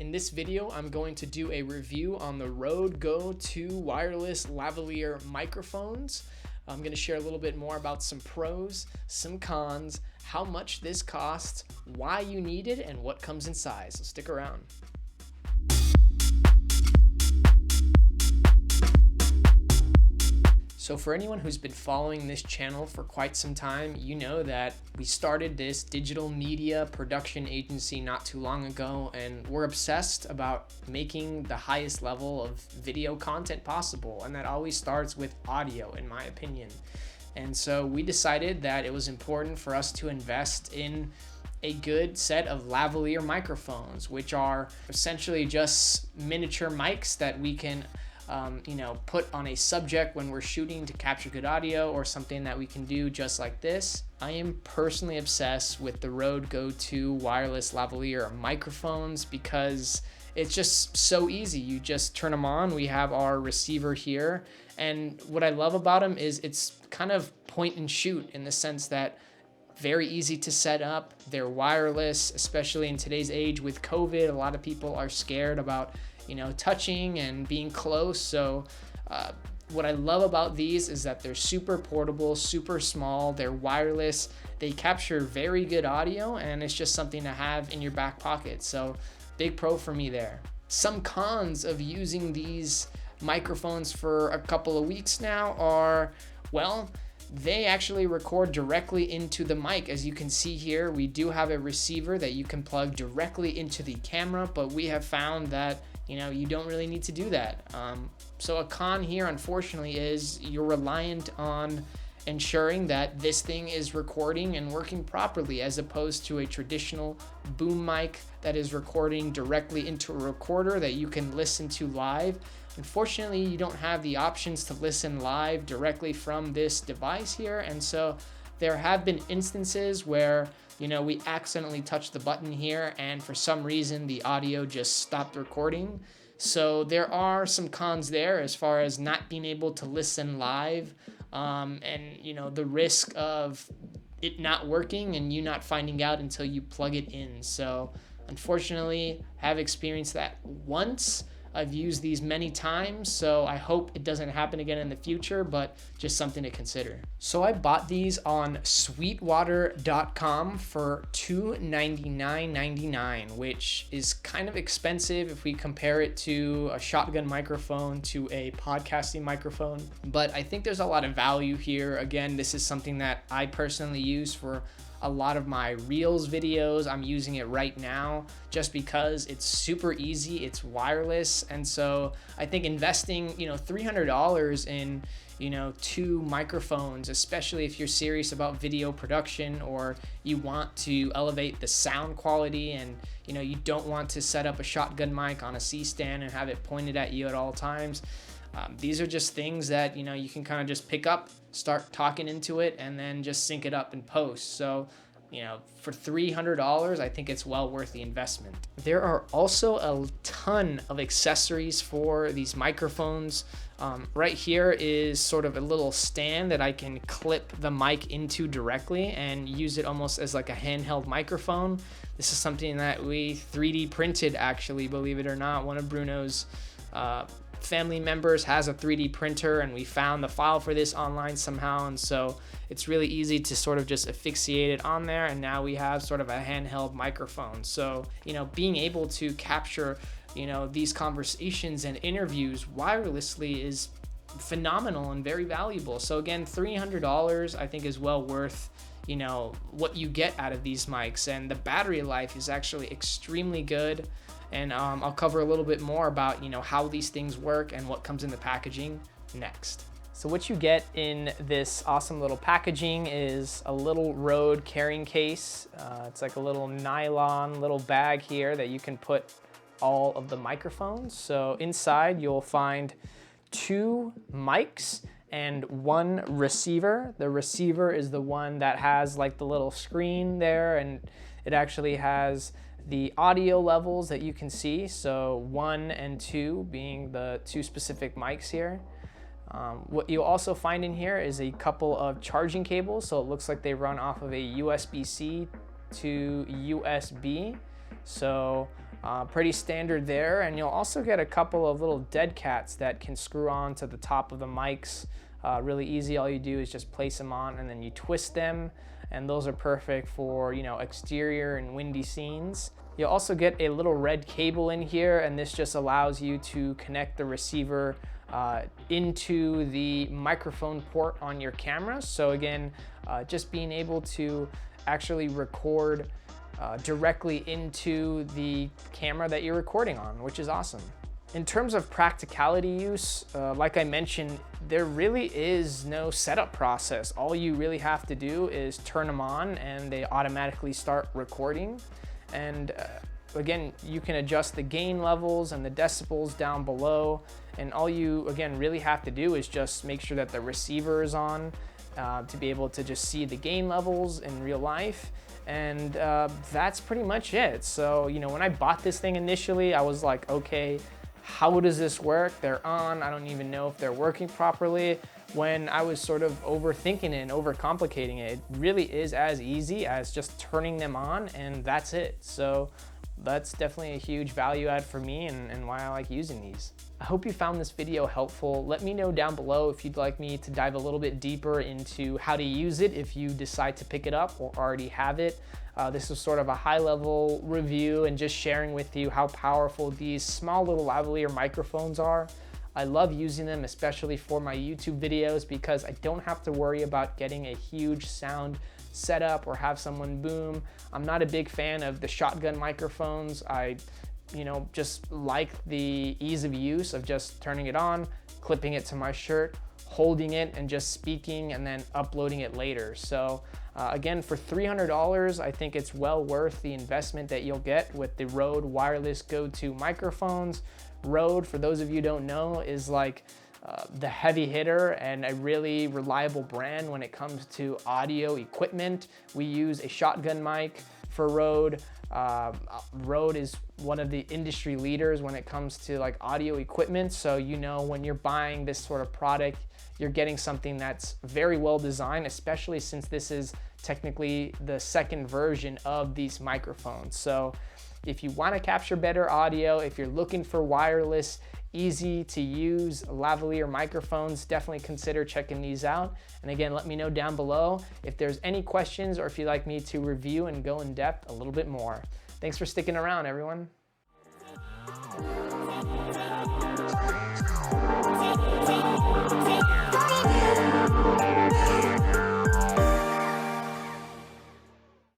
In this video, I'm going to do a review on the Rode Go 2 wireless lavalier microphones. I'm going to share a little bit more about some pros, some cons, how much this costs, why you need it, and what comes inside. So stick around. So for anyone who's been following this channel for quite some time, you know that we started this digital media production agency not too long ago, and we're obsessed about making the highest level of video content possible, and that always starts with audio, in my opinion. And so we decided that it was important for us to invest in a good set of lavalier microphones, which are essentially just miniature mics that we can put on a subject when we're shooting to capture good audio, or something that we can do just like this. I am personally obsessed with the Rode Go 2 wireless lavalier microphones because it's just so easy. You just turn them on. We have our receiver here, and what I love about them is it's kind of point and shoot in the sense that very easy to set up. They're wireless, especially in today's age with COVID. A lot of people are scared about touching and being close. So what I love about these is that they're super portable, super small, they're wireless, they capture very good audio, and it's just something to have in your back pocket. So big pro for me there. Some cons of using these microphones for a couple of weeks now are, well, they actually record directly into the mic. As you can see here, we do have a receiver that you can plug directly into the camera, but we have found that you don't really need to do that. So a con here, unfortunately, is you're reliant on ensuring that this thing is recording and working properly, as opposed to a traditional boom mic that is recording directly into a recorder that you can listen to live. Unfortunately, you don't have the options to listen live directly from this device here, and so there have been instances where we accidentally touched the button here, and for some reason the audio just stopped recording. So there are some cons there as far as not being able to listen live, and the risk of it not working and you not finding out until you plug it in. So unfortunately, have experienced that once. I've used these many times, so I hope it doesn't happen again in the future, but just something to consider. So I bought these on sweetwater.com for $299.99, which is kind of expensive if we compare it to a shotgun microphone, to a podcasting microphone. But I think there's a lot of value here. Again, this is something that I personally use for a lot of my Reels videos. I'm using it right now just because it's super easy, it's wireless, and so I think investing $300 in two microphones, especially if you're serious about video production or you want to elevate the sound quality, and you don't want to set up a shotgun mic on a C-stand and have it pointed at you at all times. These are just things that you can kind of just pick up, start talking into it, and then just sync it up in post. So for $300, I think it's well worth the investment. There are also a ton of accessories for these microphones. Right here is sort of a little stand that I can clip the mic into directly and use it almost as like a handheld microphone. This is something that we 3D printed, actually, believe it or not. One of Bruno's family members has a 3D printer, and we found the file for this online somehow, and so it's really easy to sort of just asphyxiate it on there, and now we have sort of a handheld microphone. So being able to capture these conversations and interviews wirelessly is phenomenal and very valuable. So again, $300 I think is well worth what you get out of these mics, and the battery life is actually extremely good. And I'll cover a little bit more about how these things work and what comes in the packaging next. So what you get in this awesome little packaging is a little Rode carrying case. It's like a little nylon little bag here that you can put all of the microphones. So inside you'll find 2 mics and 1 receiver. The receiver is the one that has like the little screen there, and it actually has the audio levels that you can see. So 1 and 2 being the 2 specific mics here. What you'll also find in here is a couple of charging cables. So it looks like they run off of a USB-C to USB. So Pretty standard there, and you'll also get a couple of little dead cats that can screw on to the top of the mics. Really easy. All you do is just place them on and then you twist them, and those are perfect for, you know, exterior and windy scenes. You'll also get a little red cable in here, and this just allows you to connect the receiver into the microphone port on your camera. So again, just being able to actually record directly into the camera that you're recording on, which is awesome. In terms of practicality use, like I mentioned, there really is no setup process. All you really have to do is turn them on and they automatically start recording. And again, you can adjust the gain levels and the decibels down below. And all you, again, really have to do is just make sure that the receiver is on to be able to just see the gain levels in real life. And that's pretty much it. So, you know, when I bought this thing initially, I was like, okay, how does this work? They're on, I don't even know if they're working properly. When I was sort of overthinking it and overcomplicating it, it really is as easy as just turning them on and that's it. So that's definitely a huge value add for me and why I like using these. I hope you found this video helpful. Let me know down below if you'd like me to dive a little bit deeper into how to use it if you decide to pick it up or already have it. This is sort of a high-level review and just sharing with you how powerful these small little lavalier microphones are. I love using them, especially for my YouTube videos, because I don't have to worry about getting a huge sound setup or have someone boom. I'm not a big fan of the shotgun microphones. I just like the ease of use of just turning it on, clipping it to my shirt, holding it and just speaking and then uploading it later. So again, for $300, I think it's well worth the investment that you'll get with the Rode wireless go-to microphones. Rode, for those of you who don't know, is like the heavy hitter and a really reliable brand when it comes to audio equipment. We use a shotgun mic for Rode. Rode is one of the industry leaders when it comes to like audio equipment. So, you know, when you're buying this sort of product, you're getting something that's very well designed, especially since this is technically the second version of these microphones. So if you want to capture better audio, if you're looking for wireless, easy to use lavalier microphones, definitely consider checking these out. And again, let me know down below if there's any questions or if you'd like me to review and go in depth a little bit more. Thanks for sticking around, everyone. Yeah.